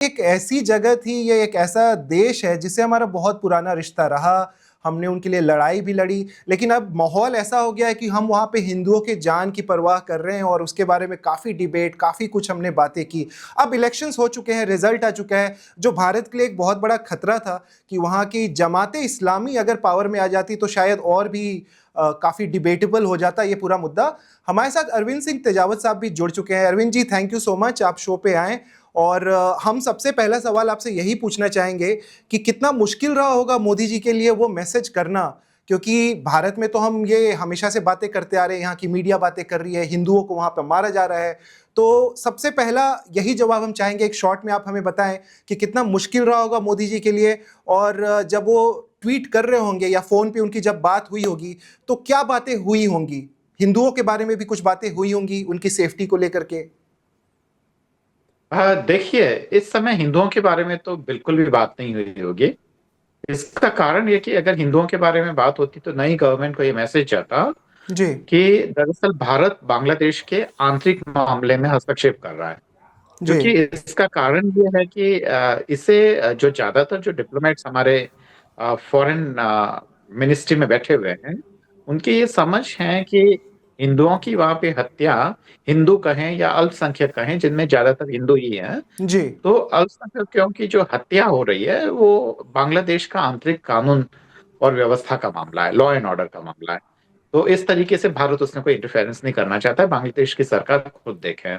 एक ऐसी जगह थी, ये एक ऐसा देश है जिससे हमारा बहुत पुराना रिश्ता रहा। हमने उनके लिए लड़ाई भी लड़ी, लेकिन अब माहौल ऐसा हो गया है कि हम वहाँ पे हिंदुओं के जान की परवाह कर रहे हैं और उसके बारे में काफ़ी डिबेट, काफ़ी कुछ हमने बातें की। अब इलेक्शंस हो चुके हैं, रिजल्ट आ चुका है, जो भारत के लिए एक बहुत बड़ा खतरा था कि वहाँ की जमात-ए-इस्लामी अगर पावर में आ जाती तो शायद और भी काफ़ी डिबेटेबल हो जाता ये पूरा मुद्दा। हमारे साथ अरविंद सिंह तेजावत साहब भी जुड़ चुके हैं। Arvind ji, thank you so much, आप शो पे आएँ। और हम सबसे पहला सवाल आपसे यही पूछना चाहेंगे कि कितना मुश्किल रहा होगा मोदी जी के लिए वो मैसेज करना, क्योंकि भारत में तो हम ये हमेशा से बातें करते आ रहे हैं, यहाँ की मीडिया बातें कर रही है, हिंदुओं को वहाँ पे मारा जा रहा है। तो सबसे पहला यही जवाब हम चाहेंगे, एक शॉर्ट में आप हमें बताएं कि कितना मुश्किल रहा होगा मोदी जी के लिए, और जब वो ट्वीट कर रहे होंगे या फोन पे उनकी जब बात हुई होगी तो क्या बातें हुई होंगी? हिंदुओं के बारे में भी कुछ बातें हुई होंगी, उनकी सेफ्टी को लेकर के। देखिए, इस समय हिंदुओं के बारे में तो बिल्कुल भी बात नहीं हुई होगी। इसका कारण ये कि अगर हिंदुओं के बारे में बात होती तो नई गवर्नमेंट को ये मैसेज जाता जी। कि दरअसल भारत बांग्लादेश के आंतरिक मामले में हस्तक्षेप कर रहा है। जी। क्योंकि इसका कारण ये है कि इसे जो ज्यादातर जो डिप्लोमेट्स हमारे फॉरेन मिनिस्ट्री में बैठे हुए हैं, उनकी ये समझ है कि हिंदुओं की वहां पे हत्या, हिंदू कहें या अल्पसंख्यक कहें, जिनमें ज्यादातर हिंदू ही हैं, जी। तो अल्पसंख्यकों की जो हत्या हो रही है वो बांग्लादेश का आंतरिक कानून और व्यवस्था का मामला है, लॉ एंड ऑर्डर का मामला है। तो इस तरीके से भारत उसमें कोई इंटरफेरेंस नहीं करना चाहता है, बांग्लादेश की सरकार खुद देखे।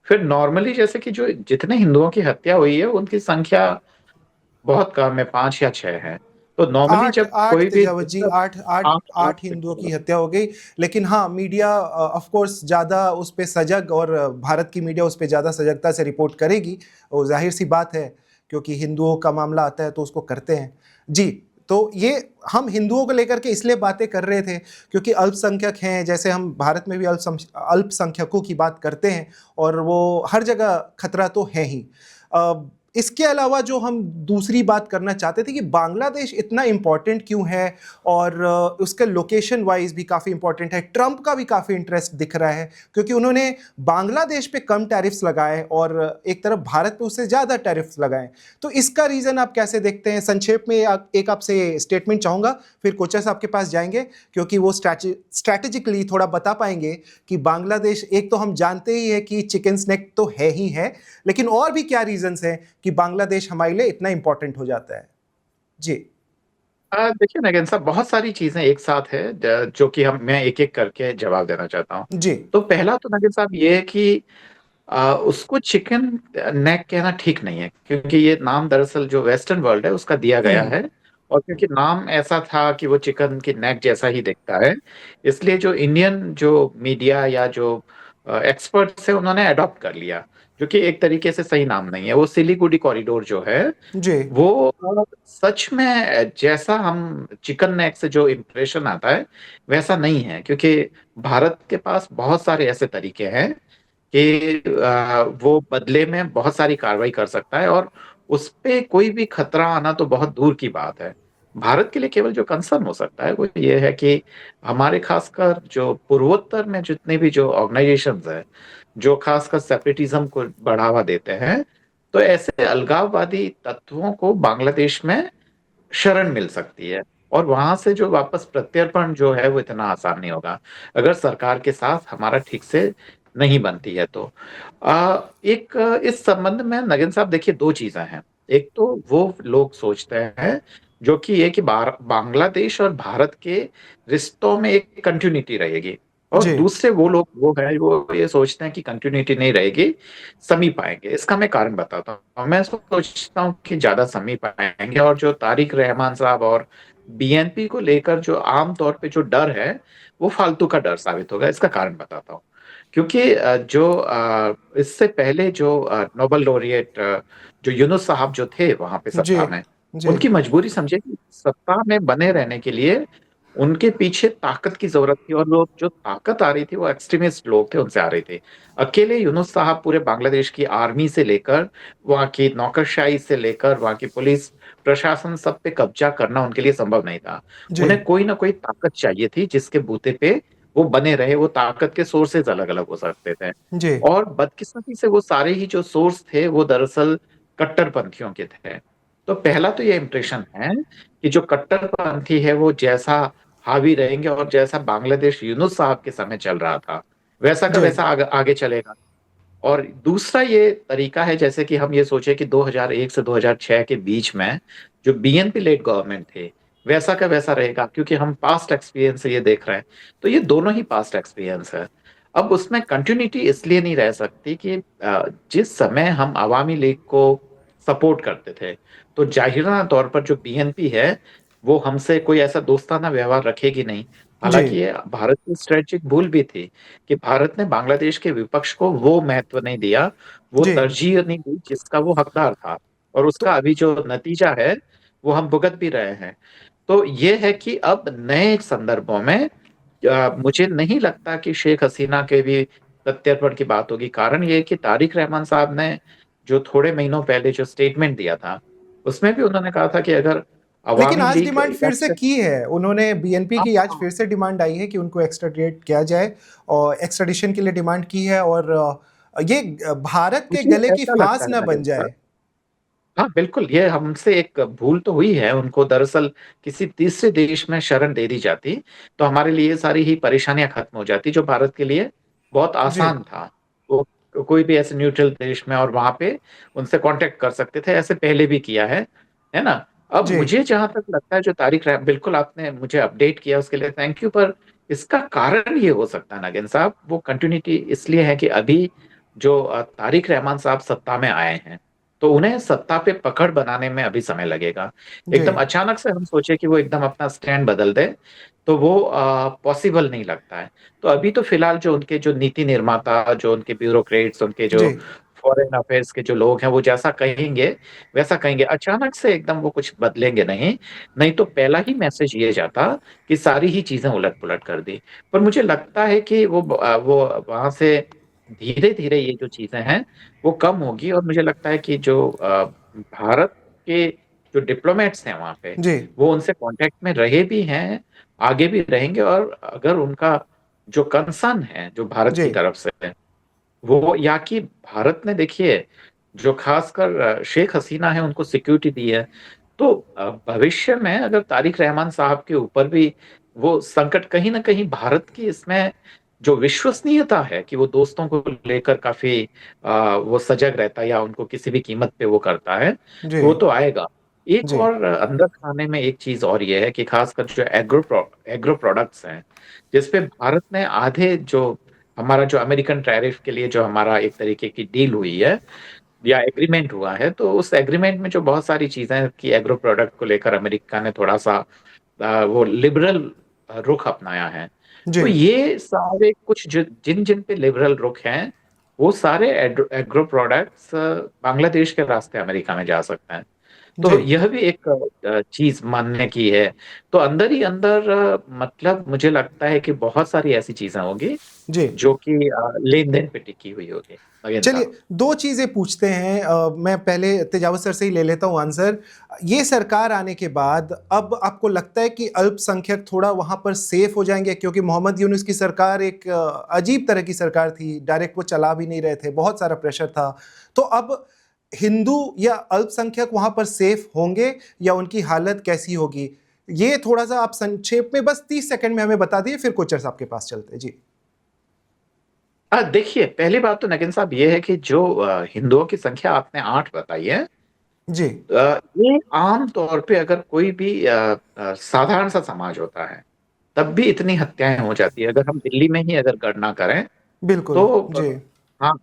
फिर नॉर्मली जैसे कि जो जितने हिंदुओं की हत्या हुई है उनकी संख्या बहुत कम है, 5 या 6 है। तो नॉर्मली आठ जब आठ कोई भी तेजावत जी, आठ आठ आठ आठ आठ हिंदुओं की हत्या हो गई। लेकिन हाँ, मीडिया ऑफ कोर्स ज्यादा उस पे सजग, और भारत की मीडिया उस पे ज्यादा सजगता से रिपोर्ट करेगी, वो जाहिर सी बात है, क्योंकि हिंदुओं का मामला आता है तो उसको करते हैं। जी। तो ये हम हिंदुओं को लेकर के इसलिए बातें कर रहे थे क्योंकि अल्पसंख्यक हैं, जैसे हम भारत में भी अल्पसंख्यकों की बात करते हैं, और वो हर जगह खतरा तो है ही। इसके अलावा जो हम दूसरी बात करना चाहते थे कि बांग्लादेश इतना इंपॉर्टेंट क्यों है, और उसके लोकेशन वाइज भी काफ़ी इंपॉर्टेंट है। ट्रंप का भी काफ़ी इंटरेस्ट दिख रहा है क्योंकि उन्होंने बांग्लादेश पे कम टैरिफ्स लगाए और एक तरफ भारत पे उससे ज़्यादा टैरिफ्स लगाए। तो इसका रीज़न आप कैसे देखते हैं? संक्षेप में एक आपसे स्टेटमेंट चाहूँगा, फिर कोचस आपके पास जाएंगे, क्योंकि वो स्ट्रैटेजिकली थोड़ा बता पाएंगे कि बांग्लादेश, एक तो हम जानते ही है कि चिकन स्नैक तो है ही है, लेकिन और भी क्या रीजंस हैं कि बांग्लादेश हमारे लिए इतना इंपॉर्टेंट हो जाता है? जी। देखिए नगेन साहब, बहुत सारी चीजें एक साथ है जो कि हम मैं एक एक करके जवाब देना चाहता हूँ। जी। तो पहला तो नगेन साहब ये है कि उसको चिकन नेक कहना ठीक नहीं है, क्योंकि ये नाम दरअसल जो वेस्टर्न वर्ल्ड है उसका दिया गया हम्म। है। और क्योंकि नाम ऐसा था कि वो चिकन की नेक जैसा ही दिखता है, इसलिए जो इंडियन जो मीडिया या जो एक्सपर्ट्स है उन्होंने अडॉप्ट कर लिया, जो कि एक तरीके से सही नाम नहीं है। वो सिलीगुड़ी कॉरिडोर जो है जी। वो सच में जैसा हम चिकन नेक से जो इम्प्रेशन आता है वैसा नहीं है, क्योंकि भारत के पास बहुत सारे ऐसे तरीके हैं कि वो बदले में बहुत सारी कार्रवाई कर सकता है, और उस पे कोई भी खतरा आना तो बहुत दूर की बात है। भारत के लिए केवल जो कंसर्न हो सकता है वो ये है कि हमारे खासकर जो पूर्वोत्तर में जितने भी जो ऑर्गेनाइजेशंस हैं, जो खासकर सेपरेटिज्म को बढ़ावा देते हैं, तो ऐसे अलगाववादी तत्वों को बांग्लादेश में शरण मिल सकती है। और वहां से जो वापस प्रत्यर्पण जो है वो इतना आसान नहीं होगा, अगर सरकार के साथ हमारा ठीक से नहीं बनती है तो। एक इस संबंध में नगेन साहब देखिए, दो चीजें हैं। एक तो वो लोग सोचते हैं जो कि ये कि बांग्लादेश और भारत के रिश्तों में एक कंटिन्यूटी रहेगी, और जी। दूसरे वो लोग वो है वो ये सोचते हैं कि कंटिन्यूटी नहीं रहेगी, समीप आएंगे। इसका मैं कारण बताता हूँ। मैं सोचता हूँ कि ज्यादा समीप आएंगे, और जो तारिक रहमान साहब और बीएनपी को लेकर जो आम तौर पे जो डर है वो फालतू का डर साबित होगा। इसका कारण बताता हूँ। क्योंकि इससे पहले जो नोबेल लॉरिएट जो यूनुस साहब जो थे वहां पे जी। सत्ता में, जी। उनकी मजबूरी समझे कि सत्ता में बने रहने के लिए उनके पीछे ताकत की जरूरत थी, और वो जो ताकत आ रही थी वो एक्सट्रीमिस्ट लोग थे, उनसे आ रही थी। अकेले यूनुस साहब पूरे बांग्लादेश की आर्मी से लेकर वहां की नौकरशाही से लेकर वहां की पुलिस प्रशासन सब पे कब्जा करना उनके लिए संभव नहीं था। जी। उन्हें कोई ना कोई ताकत चाहिए थी जिसके बूते पे वो बने रहे। वो ताकत के सोर्सेज अलग अलग हो सकते थे, जी। और बदकिस्मती से वो सारे ही जो सोर्स थे वो दरअसल कट्टरपंथियों के थे। तो पहला तो ये इम्प्रेशन है कि जो कट्टरपंथी है वो जैसा हावी रहेंगे और जैसा बांग्लादेश यूनुस साहब के समय चल रहा था वैसा का जी वैसा आगे चलेगा। और दूसरा ये तरीका है, जैसे कि हम ये सोचे कि 2001 से 2006 के बीच में जो बीएनपी लेड गवर्नमेंट थे वैसा का वैसा रहेगा, क्योंकि हम पास्ट एक्सपीरियंस से ये देख रहे हैं। तो ये दोनों ही पास्ट एक्सपीरियंस है। अब उसमें कंटिन्यूटी इसलिए नहीं रह सकती कि जिस समय हम अवामी लीग को सपोर्ट करते थे, तो जाहिराना तौर पर जो बीएनपी है वो हमसे कोई ऐसा दोस्ताना व्यवहार रखेगी नहीं। जी हालांकि ये भारत की स्ट्रेटेजिक भूल भी थी कि भारत ने बांग्लादेश के विपक्ष को वो महत्व नहीं दिया, वो जी। तरजीह नहीं दी जिसका वो हकदार था। और तो उसका अभी जो नतीजा है वो हम भुगत भी रहे हैं। तो ये है कि अब नए संदर्भों में मुझे नहीं लगता कि शेख हसीना के भी प्रत्यर्पण की बात होगी। कारण ये है कि तारिक रहमान साहब ने जो थोड़े महीनों पहले जो स्टेटमेंट दिया था उसमें भी उन्होंने कहा था कि अगर लेकिन अवामी आज लीग डिमांड फिर से इलेक्शन। की है उन्होंने, बीएनपी की आज हाँ, फिर से डिमांड आई है कि उनको एक्स्ट्राडिट किया जाए और एक्स्ट्राडिशन के लिए डिमांड की है, और ये भारत के मुझे गले की ऐसा लगता फांस है न बन नगेन साहब, जाए। हाँ बिल्कुल, ये हमसे एक भूल तो हुई है। उनको दरअसल किसी तीसरे देश में शरण दे दी जाती तो हमारे लिए सारी ही परेशानियां खत्म हो जाती, जो भारत के लिए बहुत जी आसान था। वो कोई भी ऐसे न्यूट्रल देश में और वहां पे उनसे कांटेक्ट कर सकते थे, ऐसे पहले भी किया है ना। अब जी मुझे जहां तक लगता है जो बिल्कुल आपने मुझे अपडेट किया उसके लिए थैंक यू। पर इसका कारण ये हो सकता है नागिन साहब, वो कंटिन्यूटी इसलिए है कि अभी जो तारिक रहमान साहब सत्ता में आए हैं तो उन्हें सत्ता पे पकड़ बनाने में अभी समय लगेगा। जी एकदम अचानक से हम सोचे कि वो एकदम अपना स्टैंड बदल दे तो वो पॉसिबल नहीं लगता है। तो अभी तो फिलहाल जो उनके जो नीति निर्माता, जो उनके ब्यूरोक्रेट्स, उनके जो जी फॉरेन अफेयर्स के जो लोग हैं वो जैसा कहेंगे वैसा कहेंगे। अचानक से एकदम वो कुछ बदलेंगे नहीं। नहीं तो पहला ही मैसेज ये जाता कि सारी ही चीजें उलट पुलट कर दी। पर मुझे लगता है कि वो वहां से धीरे धीरे ये जो चीजें हैं वो कम होगी। और मुझे लगता है कि जो भारत के जो डिप्लोमेट्स हैं वहां पे जी वो उनसे कांटेक्ट में रहे भी हैं, आगे भी रहेंगे। और अगर उनका जो कंसर्न है जो भारत जी की तरफ से है वो, या कि भारत ने देखिए जो खासकर शेख हसीना है उनको सिक्योरिटी दी है, तो भविष्य में अगर तारिक रहमान साहब के ऊपर भी वो संकट, कहीं ना कहीं भारत की इसमें जो विश्वसनीयता है कि वो दोस्तों को लेकर काफी वो सजग रहता है या उनको किसी भी कीमत पे वो करता है, जी वो तो आएगा। एक जी और अंदर खाने में एक चीज और ये है कि खासकर जो एग्रो प्रोडक्ट्स हैं जिसपे भारत ने आधे जो हमारा जो अमेरिकन टैरिफ के लिए जो हमारा एक तरीके की डील हुई है या एग्रीमेंट हुआ है, तो उस एग्रीमेंट में जो बहुत सारी चीजें कि एग्रो प्रोडक्ट को लेकर अमेरिका ने थोड़ा सा वो लिबरल रुख अपनाया है। जी तो ये सारे कुछ जिन जिन पे लिबरल रुख हैं वो सारे एग्रो प्रोडक्ट्स बांग्लादेश के रास्ते अमेरिका में जा सकते हैं। जी तो यह भी एक चीज मानने की है। तो अंदर ही अंदर मतलब मुझे लगता है कि बहुत सारी ऐसी चीजें होंगी जी। जो कि लेन देन पे टिकी हुई होगी नगेन चलिए साहब। दो चीज़ें पूछते हैं, मैं पहले तेजावत सर से ही ले लेता हूँ आंसर। ये सरकार आने के बाद अब आपको लगता है कि अल्पसंख्यक थोड़ा वहाँ पर सेफ हो जाएंगे, क्योंकि मोहम्मद यूनुस की सरकार एक अजीब तरह की सरकार थी, डायरेक्ट वो चला भी नहीं रहे थे, बहुत सारा प्रेशर था। तो अब हिंदू या अल्पसंख्यक वहाँ पर सेफ होंगे या उनकी हालत कैसी होगी? ये थोड़ा सा आप संक्षेप में बस 30 सेकंड में हमें बता दिए, फिर कोचर साहब के पास चलते हैं। जी देखिए, पहली बात तो नगीन साहब ये है कि जो हिंदुओं की संख्या आपने 8 बताई है, जी ये आम तौर पे अगर कोई भी साधारण सा समाज होता है तब भी इतनी हत्याएं हो जाती है। अगर हम दिल्ली में ही अगर गणना करें बिल्कुल। तो जी हाँ,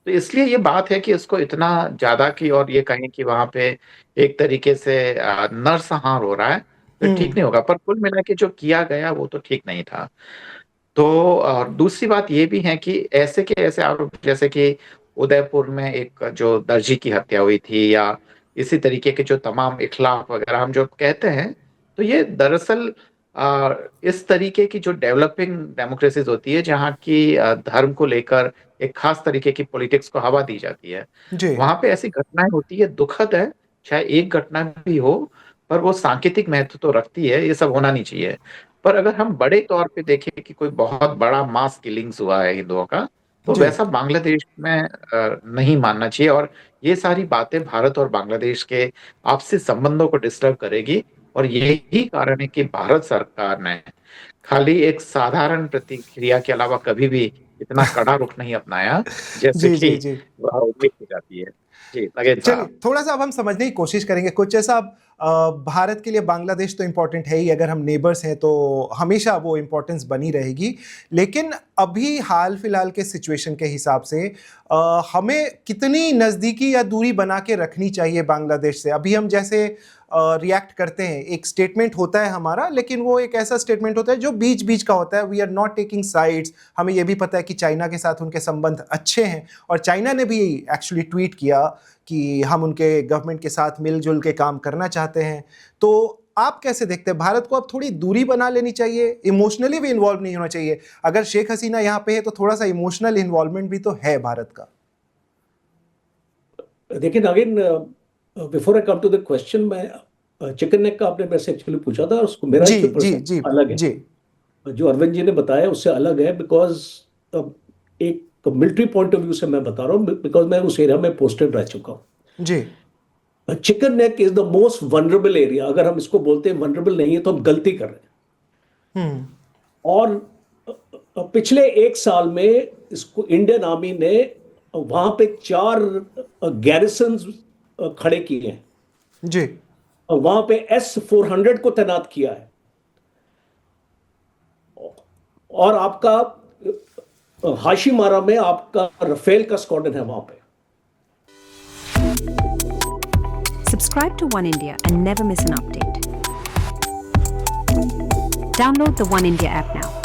तो इसलिए ये बात है कि इसको इतना ज्यादा की और ये कहें कि वहां पे एक तरीके से नरसंहार हो रहा है तो ठीक हम्म नहीं होगा। पर कुल मिला के जो किया गया वो तो ठीक नहीं था। तो और दूसरी बात ये भी है कि ऐसे के ऐसे आरोप, जैसे कि उदयपुर में एक जो दर्जी की हत्या हुई थी या इसी तरीके के जो तमाम इखलाफ वगैरह हम जो कहते हैं, तो ये दरअसल इस तरीके की जो डेवलपिंग डेमोक्रेसीज होती है जहाँ की धर्म को लेकर एक खास तरीके की पॉलिटिक्स को हवा दी जाती है, जी वहां पे ऐसी घटनाएं होती है। दुखद है, चाहे एक घटना भी हो, पर वो सांकेतिक महत्व तो रखती है। ये सब होना नहीं चाहिए। पर अगर हम बड़े तौर पे देखें कि कोई बहुत बड़ा मास किलिंग्स हुआ है हिंदुओं का, तो जी वैसा बांग्लादेश में नहीं मानना चाहिए, और ये सारी बातें भारत और बांग्लादेश के आपसी संबंधों को डिस्टर्ब करेगी। और यही कारण है कि भारत सरकार ने खाली एक साधारण प्रतिक्रिया के अलावा कभी भी इतना कड़ा रुख नहीं अपनाया जैसे जी कि जी जी। उम्मीद की जाती है। जी, नगेन चलिए साहब। थोड़ा सा अब हम समझने की कोशिश करेंगे कुछ ऐसा। भारत के लिए बांग्लादेश तो इम्पोर्टेंट है ही, अगर हम नेबर्स हैं तो हमेशा वो इम्पोर्टेंस बनी रहेगी। लेकिन अभी हाल फिलहाल के सिचुएशन के हिसाब से हमें कितनी नज़दीकी या दूरी बना के रखनी चाहिए बांग्लादेश से? अभी हम जैसे रिएक्ट करते हैं, एक स्टेटमेंट होता है हमारा, लेकिन वो एक ऐसा स्टेटमेंट होता है जो बीच बीच का होता है। We are not taking sides. हमें ये भी पता है कि चाइना के साथ उनके संबंध अच्छे हैं, और चाइना ने भी एक्चुअली ट्वीट किया कि हम उनके गवर्नमेंट के साथ मिलजुल के काम करना चाहते हैं। तो आप कैसे देखते हैं, भारत को अब थोड़ी दूरी बना लेनी चाहिए, इमोशनली भी इन्वॉल्व नहीं होना चाहिए? अगर शेख हसीना यहाँ पे है तो थोड़ा सा इमोशनल इन्वॉल्वमेंट भी तो है भारत का। लेकिन again before I come to the question, मैं चिकन नेक का आपने मेरे से एक्चुअली पूछा था, और उसको मेरा जी इसमें जी पर्सपेक्टिव जी अलग है। जी जो अरविंद जी ने बताया उससे अलग है, बिकॉज एक मिलिट्री पॉइंट ऑफ व्यू से मैं बता रहा हूँ, बिकॉज मैं उस एरिया में पोस्टेड रह चुका हूँ। जी chicken neck is the most vulnerable area. अगर हम इसको बोलते हैं वनरेबल नहीं है तो हम गलती कर रहे हैं। और पिछले एक साल में इसको इंडियन आर्मी ने वहां पे 4 गैरिसन खड़े किए हैं, जी और वहां पे S-400 को तैनात किया है, और आपका हाशिमारा में आपका रफेल का स्क्वाड्रन है वहां पे। Subscribe to One India and never miss an update. Download the One India app now.